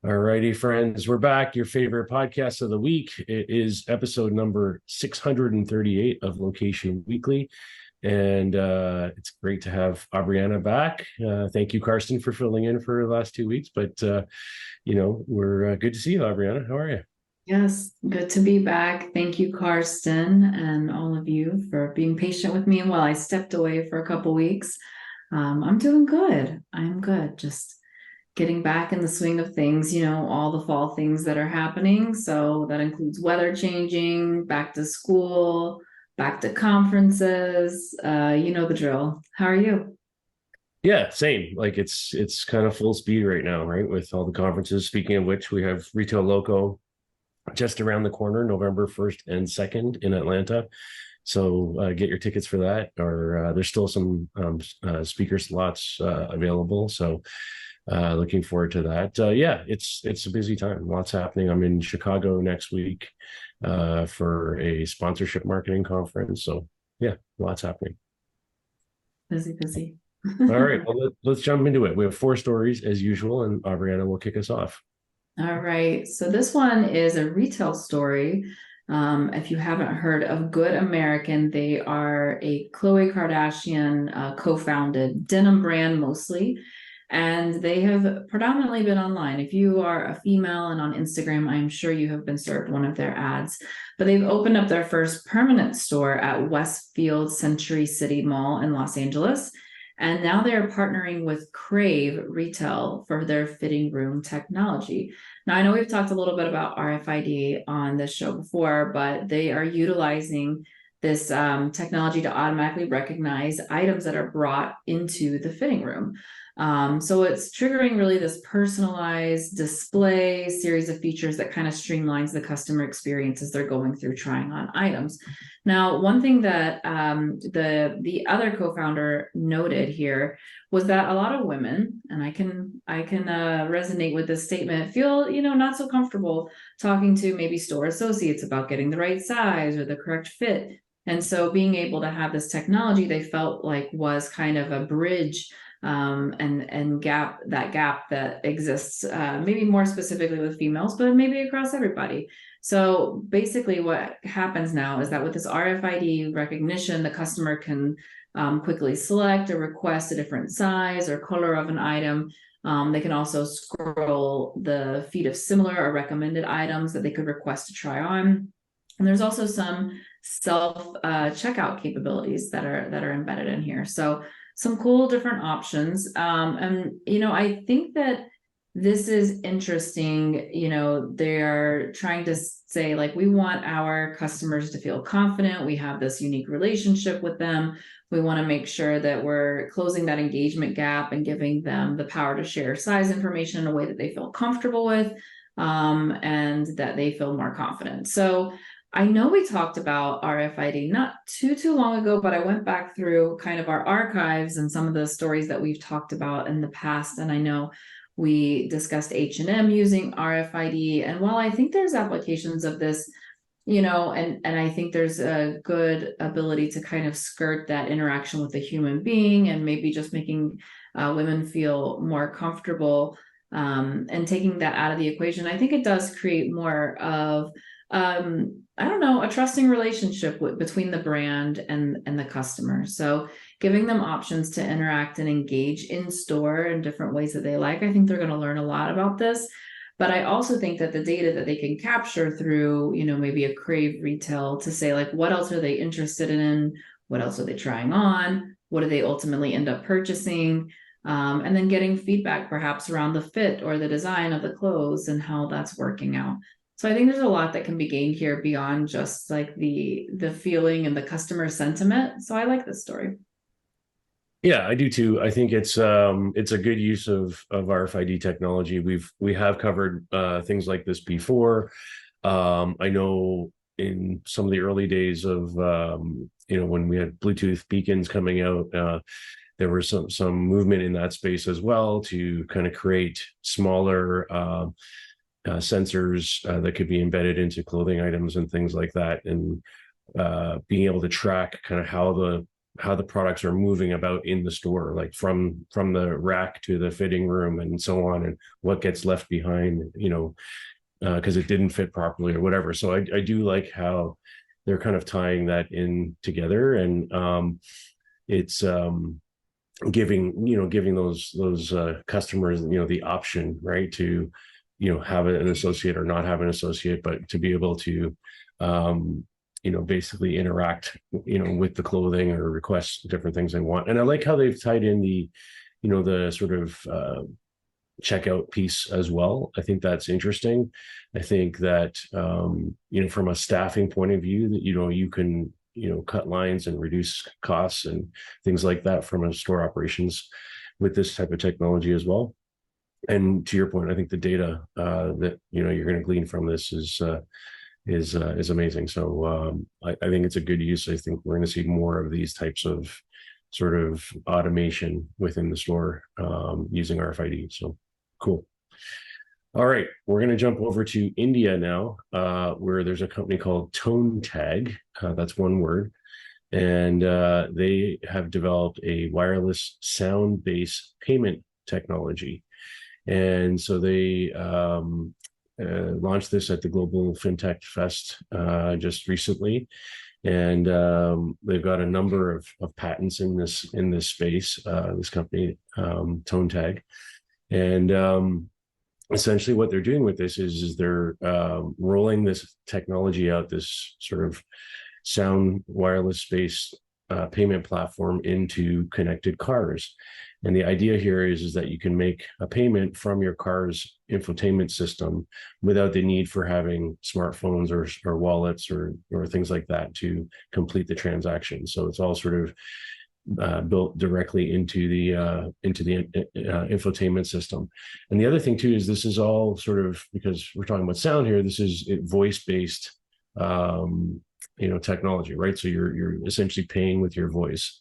All righty, friends, we're back. Your favorite podcast of the week. It is episode number 638 of Location Weekly. And it's great to have Aubriana back. Thank you, Karsten, for filling in for the last 2 weeks. But, we're good to see you, Aubriana. How are you? Yes, good to be back. Thank you, Karsten, and all of you for being patient with me while I stepped away for a couple weeks. I'm doing good. I'm good. Just getting back in the swing of things, all the fall things that are happening. So that includes weather changing, back to school, back to conferences. You know the drill. How are you? Yeah, same. Like it's kind of full speed right now, right? With all the conferences. Speaking of which, we have Retail Loco just around the corner, November 1st and 2nd in Atlanta. So get your tickets for that, or there's still some speaker slots available. So looking forward to that. Yeah, it's a busy time. Lots happening. I'm in Chicago next week for a sponsorship marketing conference. So yeah, lots happening. Busy, busy. All right, well, let's jump into it. We have four stories as usual, and Aubriana will kick us off. All right. So this one is a retail story. If you haven't heard of Good American, they are a Khloe Kardashian co-founded denim brand mostly, and they have predominantly been online. If you are a female and on Instagram, I'm sure you have been served one of their ads. But they've opened up their first permanent store at Westfield Century City Mall in Los Angeles. And now they're partnering with Crave Retail for their fitting room technology. Now, I know we've talked a little bit about RFID on this show before, but they are utilizing this technology to automatically recognize items that are brought into the fitting room. So it's triggering really this personalized display series of features that kind of streamlines the customer experience as they're going through trying on items. Now, one thing that the other co-founder noted here was that a lot of women, and I can resonate with this statement, feel not so comfortable talking to maybe store associates about getting the right size or the correct fit. And so being able to have this technology, they felt like was kind of a bridge and gap that exists, maybe more specifically with females, but maybe across everybody. So basically what happens now is that with this RFID recognition, the customer can quickly select or request a different size or color of an item. They can also scroll the feed of similar or recommended items that they could request to try on. And there's also some self checkout capabilities that are embedded in here. So some cool different options. I think that this is interesting. They're trying to say, like, we want our customers to feel confident. We have this unique relationship with them. We want to make sure that we're closing that engagement gap and giving them the power to share size information in a way that they feel comfortable with, and that they feel more confident. So I know we talked about RFID not too long ago, but I went back through kind of our archives and some of the stories that we've talked about in the past. And I know we discussed H&M using RFID. And while I think there's applications of this, and I think there's a good ability to kind of skirt that interaction with a human being and maybe just making women feel more comfortable and taking that out of the equation, I think it does create more of a trusting relationship between the brand and the customer. So giving them options to interact and engage in store in different ways that they like. I think they're going to learn a lot about this. But I also think that the data that they can capture through, maybe a Crave Retail to say, like, what else are they interested in? What else are they trying on? What do they ultimately end up purchasing? And then getting feedback perhaps around the fit or the design of the clothes and how that's working out. So I think there's a lot that can be gained here beyond just like the feeling and the customer sentiment. So I like this story. Yeah, I do too. I think it's a good use of RFID technology. We have covered things like this before. I know in some of the early days of when we had Bluetooth beacons coming out, there was some movement in that space as well to kind of create smaller sensors that could be embedded into clothing items and things like that, and being able to track kind of how how the products are moving about in the store, like from the rack to the fitting room and so on, and what gets left behind, because it didn't fit properly or whatever. So I do like how they're kind of tying that in together, and it's giving those customers the option, right, to have an associate or not have an associate, but to be able to basically interact with the clothing or request different things they want. And I like how they've tied in the sort of checkout piece as well. I think that's interesting. I think that from a staffing point of view, that you can cut lines and reduce costs and things like that from a store operations with this type of technology as well. And to your point, I think the data that you're going to glean from this is amazing. So I think it's a good use. I think we're going to see more of these types of sort of automation within the store using RFID. So cool. All right, we're going to jump over to India now, where there's a company called ToneTag. That's one word. And they have developed a wireless sound-based payment technology. And so they launched this at the Global FinTech Fest just recently. And they've got a number of patents in this space, this company, ToneTag. And essentially what they're doing with this is they're rolling this technology out, this sort of sound wireless based payment platform into connected cars. And the idea here is that you can make a payment from your car's infotainment system without the need for having smartphones or wallets or things like that to complete the transaction. So it's all sort of built directly into the infotainment system. And the other thing too is this is all sort of, because we're talking about sound here, this is voice-based technology, right? So you're essentially paying with your voice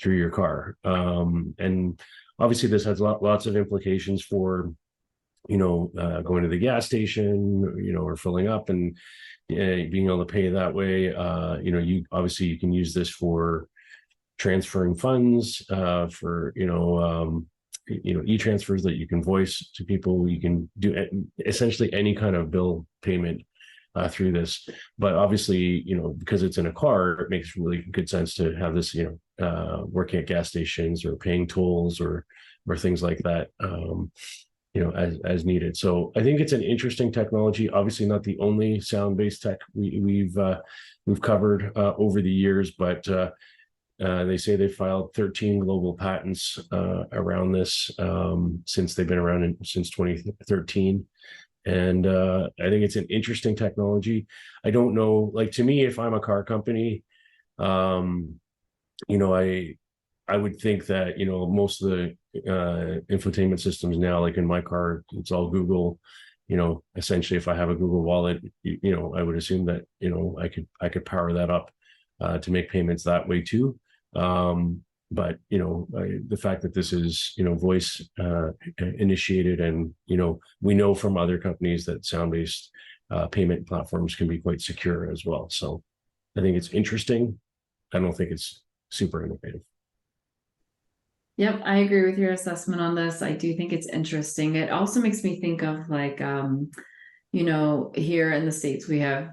through your car. And obviously this has lots of implications for going to the gas station, or filling up and being able to pay that way. You can use this for transferring funds, for e-transfers that you can voice to people. You can do essentially any kind of bill payment through this. But obviously, because it's in a car, it makes really good sense to have this, working at gas stations or paying tolls or things like that, as needed. So I think it's an interesting technology. Obviously, not the only sound-based tech we've covered over the years, but they say they filed 13 global patents around this since they've been around since 2013. And I think it's an interesting technology. I don't know, like, to me, if I'm a car company, I would think that, most of the infotainment systems now, like in my car, it's all Google. Essentially, if I have a Google Wallet, I would assume that, I could power that up to make payments that way too. But the fact that this is voice initiated, and we know from other companies that sound-based payment platforms can be quite secure as well. So I think it's interesting. I don't think it's super innovative. Yep, I agree with your assessment on this. I do think it's interesting. It also makes me think of like, here in the States, we have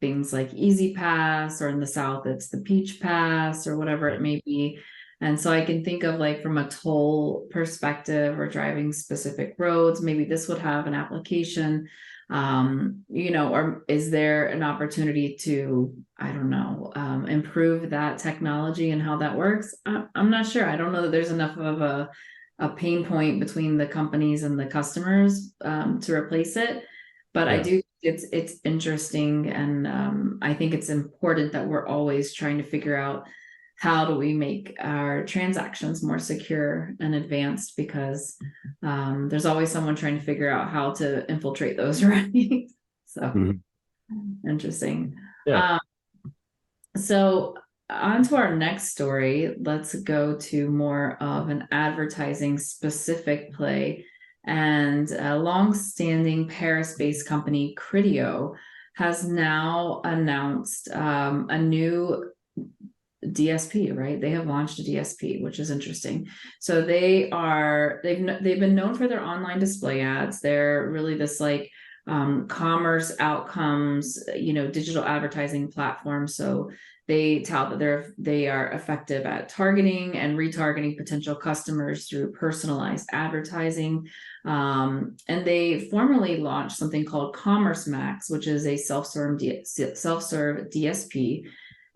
things like Easy Pass, or in the South, it's the Peach Pass or whatever it may be. And so I can think of, like, from a toll perspective or driving specific roads, maybe this would have an application, or is there an opportunity to, I don't know, improve that technology and how that works? I'm not sure. I don't know that there's enough of a pain point between the companies and the customers to replace it. But yeah. I do, it's interesting. And I think it's important that we're always trying to figure out, how do we make our transactions more secure and advanced? Because there's always someone trying to figure out how to infiltrate those, right? So interesting. Yeah. So on to our next story. Let's go to more of an advertising specific play. And a long-standing Paris-based company, Criteo, has now announced a new DSP, right? They have launched a DSP, which is interesting. So they've been known for their online display ads. They're really this like commerce outcomes, digital advertising platform. So they tout that they are effective at targeting and retargeting potential customers through personalized advertising. And they formerly launched something called Commerce Max, which is a self-serve DSP.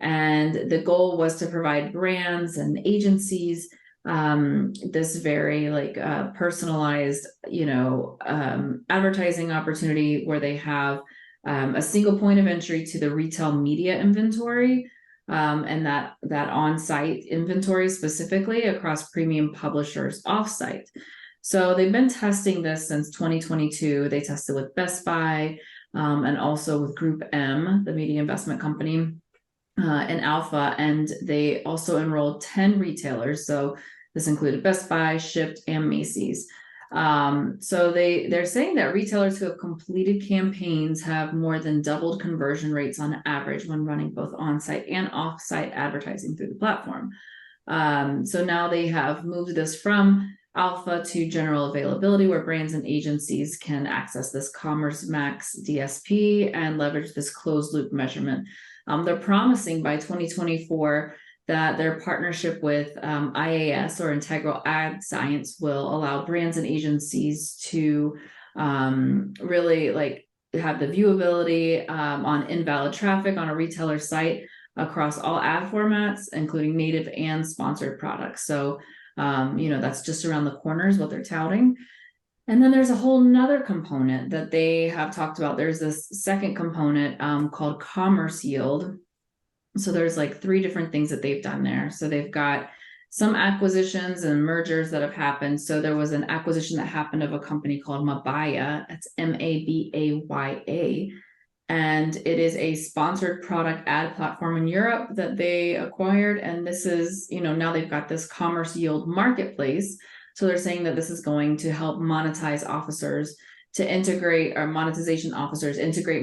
And the goal was to provide brands and agencies this very like personalized, advertising opportunity where they have a single point of entry to the retail media inventory, and that on-site inventory specifically across premium publishers off-site. So they've been testing this since 2022. They tested with Best Buy and also with Group M, the media investment company, in alpha, and they also enrolled 10 retailers. So this included Best Buy, Shipt, and Macy's. So they're saying that retailers who have completed campaigns have more than doubled conversion rates on average when running both on-site and off-site advertising through the platform. So now they have moved this from alpha to general availability, where brands and agencies can access this Commerce Max DSP and leverage this closed loop measurement. They're promising by 2024 that their partnership with IAS, or Integral Ad Science, will allow brands and agencies to really like have the viewability on invalid traffic on a retailer site across all ad formats, including native and sponsored products. So, that's just around the corner is what they're touting. And then there's a whole nother component that they have talked about. There's this second component called commerce yield. So there's like 3 different things that they've done there. So they've got some acquisitions and mergers that have happened. So there was an acquisition that happened of a company called Mabaya. That's Mabaya. And it is a sponsored product ad platform in Europe that they acquired. And this is, now they've got this commerce yield marketplace. So they're saying that this is going to help monetization officers integrate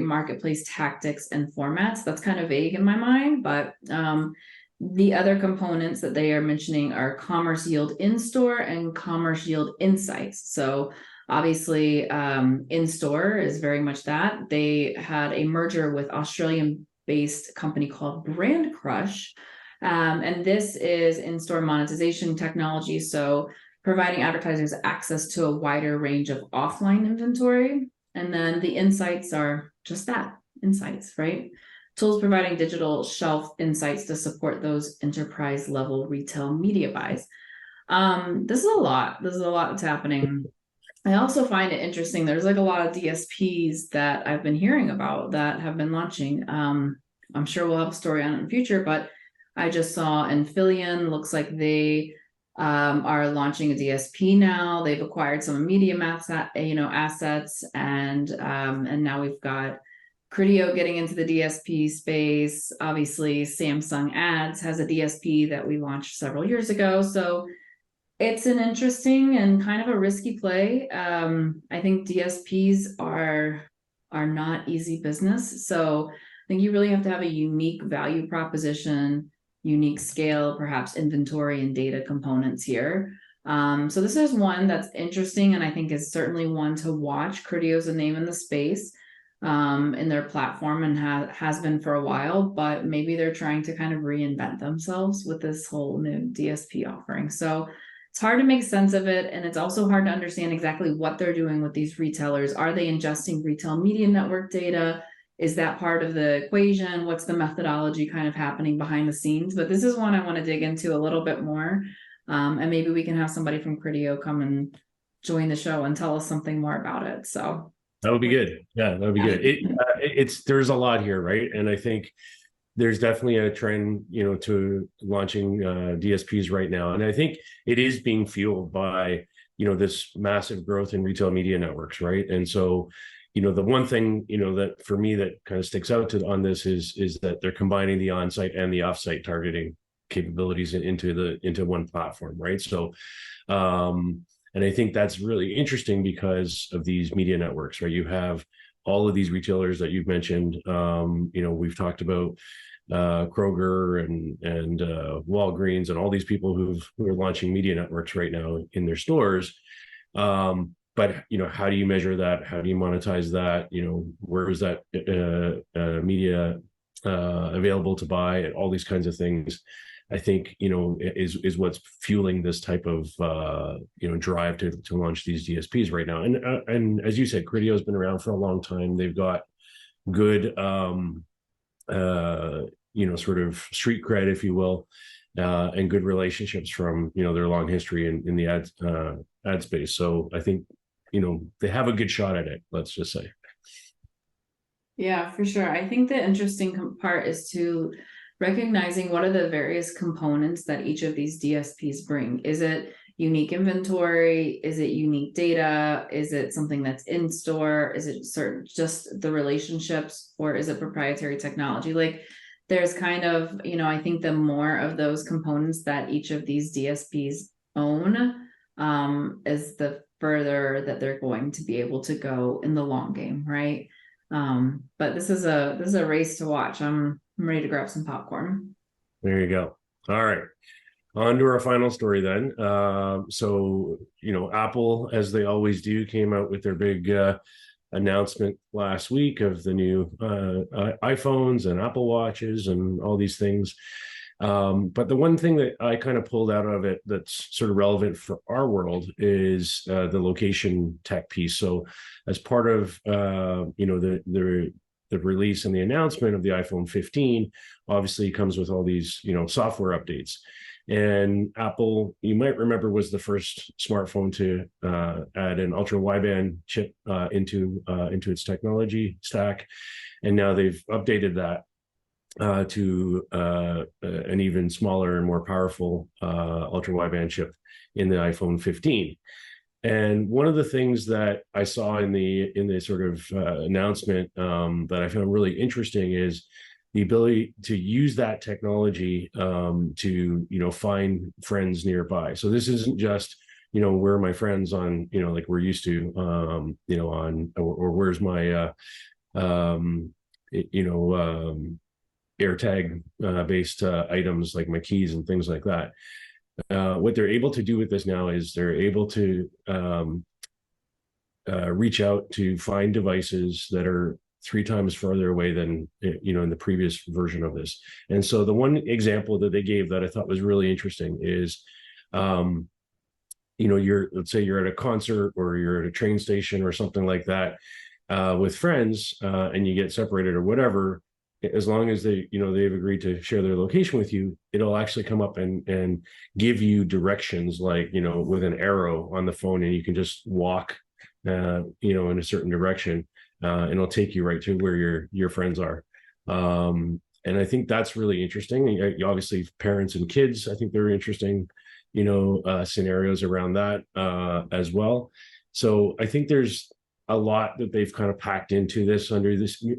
marketplace tactics and formats. That's kind of vague in my mind, but the other components that they are mentioning are commerce yield in-store and commerce yield insights. So obviously, in-store is very much that. They had a merger with Australian-based company called Brand Crush, and this is in-store monetization technology. So providing advertisers access to a wider range of offline inventory. And then the insights are just that, insights, right? Tools providing digital shelf insights to support those enterprise level retail media buys. This is a lot. This is a lot that's happening. I also find it interesting. There's like a lot of DSPs that I've been hearing about that have been launching. I'm sure we'll have a story on it in the future, but I just saw Infilion, looks like they are launching a DSP now. They've acquired some media assets, and now we've got Criteo getting into the DSP space. Obviously, Samsung Ads has a DSP that we launched several years ago. So it's an interesting and kind of a risky play. I think DSPs are not easy business. So I think you really have to have a unique value proposition, unique scale, perhaps inventory and data components here. So this is one that's interesting, and I think is certainly one to watch. Criteo is a name in the space in their platform, and has been for a while, but maybe they're trying to kind of reinvent themselves with this whole new DSP offering. So it's hard to make sense of it, and it's also hard to understand exactly what they're doing with these retailers. Are they ingesting retail media network data? Is that part of the equation? What's the methodology kind of happening behind the scenes? But this is one I want to dig into a little bit more. And maybe we can have somebody from Criteo come and join the show and tell us something more about it. So that would be good. Yeah, that would be good. There's a lot here, right? And I think there's definitely a trend, to launching DSPs right now. And I think it is being fueled by, this massive growth in retail media networks, right? And so, the one thing, that for me that kind of sticks out on this is that they're combining the on-site and the off-site targeting capabilities into one platform, right? So, and I think that's really interesting because of these media networks, right? You have all of these retailers that you've mentioned. We've talked about Kroger and Walgreens and all these people who are launching media networks right now in their stores. But how do you measure that? How do you monetize that? Where is that media available to buy? And all these kinds of things, I think, is what's fueling this type of drive to launch these DSPs right now. And as you said, Criteo has been around for a long time. They've got good sort of street cred, if you will, and good relationships from their long history in the ad space. So I think they have a good shot at it. Let's just say. Yeah, for sure. I think the interesting part is to recognizing what are the various components that each of these DSPs bring. Is it unique inventory? Is it unique data? Is it something that's in store? Is it just the relationships, or is it proprietary technology? Like there's kind of, I think the more of those components that each of these DSPs own, is the further that they're going to be able to go in the long game, right? But this is a race to watch. I'm ready to grab some popcorn. There you go. All right. On to our final story then. So, Apple, as they always do, came out with their big announcement last week of the new iPhones and Apple Watches and all these things. But the one thing that I kind of pulled out of it that's sort of relevant for our world is the location tech piece. So as part of, the release and the announcement of the iPhone 15, obviously comes with all these, software updates. And Apple, you might remember, was the first smartphone to add an ultra wideband chip into its technology stack, and now they've updated that to an even smaller and more powerful ultra wideband chip in the iPhone 15. And one of the things that I saw in the sort of announcement that I found really interesting is the ability to use that technology to find friends nearby. So this isn't just where are my friends on like we're used to on or where's my AirTag based items like my keys and things like that. What they're able to do with this now is they're able to reach out to find devices that are 3 times further away than in the previous version of this. And so the one example that they gave that I thought was really interesting is let's say you're at a concert or you're at a train station or something like that with friends and you get separated or whatever. As long as they've agreed to share their location with you, it'll actually come up and give you directions, like with an arrow on the phone, and you can just walk in a certain direction, and it'll take you right to where your friends are. And I think that's really interesting. Obviously, parents and kids, I think they're interesting scenarios around that as well. So I think there's a lot that they've kind of packed into this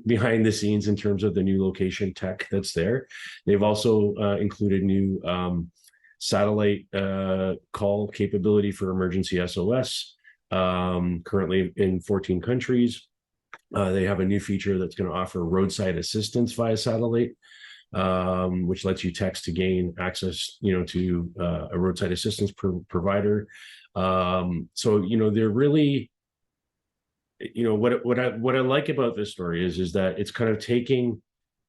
behind the scenes in terms of the new location tech that's there. They've also included new satellite call capability for emergency SOS, currently in 14 countries. They have a new feature that's going to offer roadside assistance via satellite, which lets you text to gain access, to a roadside assistance provider. So, they're really, what I like about this story is that it's kind of taking,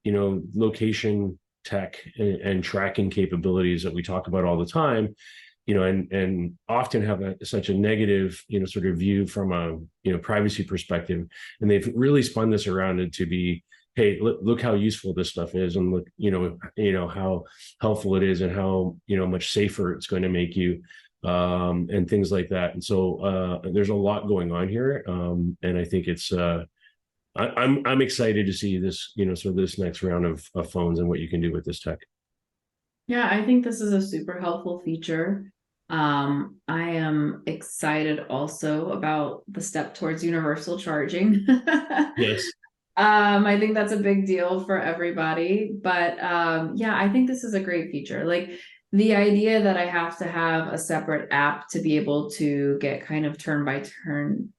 location tech and tracking capabilities that we talk about all the time, and often have such a negative, sort of view from a, privacy perspective. And they've really spun this around into be, hey, look how useful this stuff is, and look, how helpful it is, and how, much safer it's going to make you, and things like that. And so there's a lot going on here. And I think it's, I'm excited to see this, sort of this next round of phones and what you can do with this tech. Yeah, I think this is a super helpful feature. I am excited also about the step towards universal charging. Yes. I think that's a big deal for everybody, but yeah, I think this is a great feature. Like the idea that I have to have a separate app to be able to get kind of turn by turn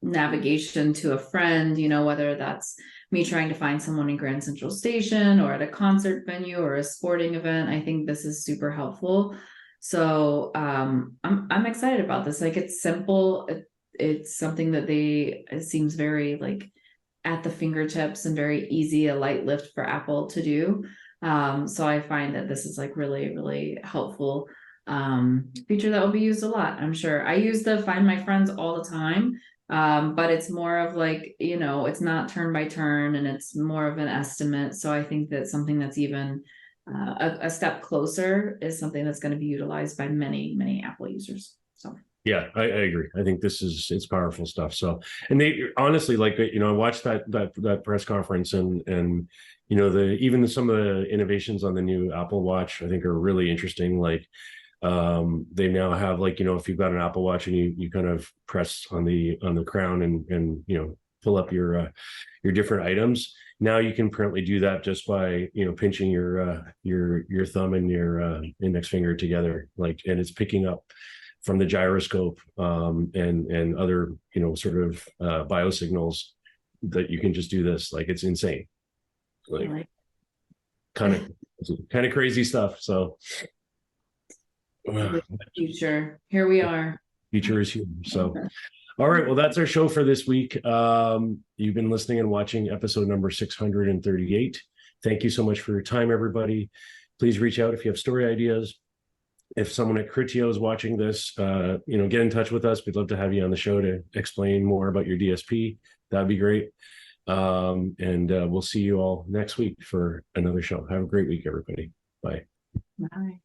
navigation to a friend, whether that's me trying to find someone in Grand Central Station or at a concert venue or a sporting event. I think this is super helpful. So I'm excited about this. Like, it's simple. It's something that it seems very like at the fingertips and very easy, a light lift for Apple to do. So I find that this is like really, really helpful feature that will be used a lot. I'm sure I use the Find My Friends all the time. But it's more of like, it's not turn by turn and it's more of an estimate. So I think that something that's even a step closer is something that's going to be utilized by many, many Apple users. So Yeah, I agree. I think it's powerful stuff. So, and they honestly, like, I watched that press conference, and even some of the innovations on the new Apple Watch, I think, are really interesting. Like, they now have, like, if you've got an Apple Watch and you kind of press on the crown and pull up your different items. Now you can currently do that just by pinching your thumb and your index finger together, like, and it's picking up from the gyroscope and other sort of biosignals that you can just do this. Like, it's insane, like kind of crazy stuff. So future, here we are. Future is here. So all right, well, that's our show for this week. You've been listening and watching episode number 638. Thank you so much for your time, everybody. Please reach out if you have story ideas. If someone at Criteo is watching this, get in touch with us. We'd love to have you on the show to explain more about your DSP. That'd be great. And we'll see you all next week for another show. Have a great week, everybody. Bye. Bye.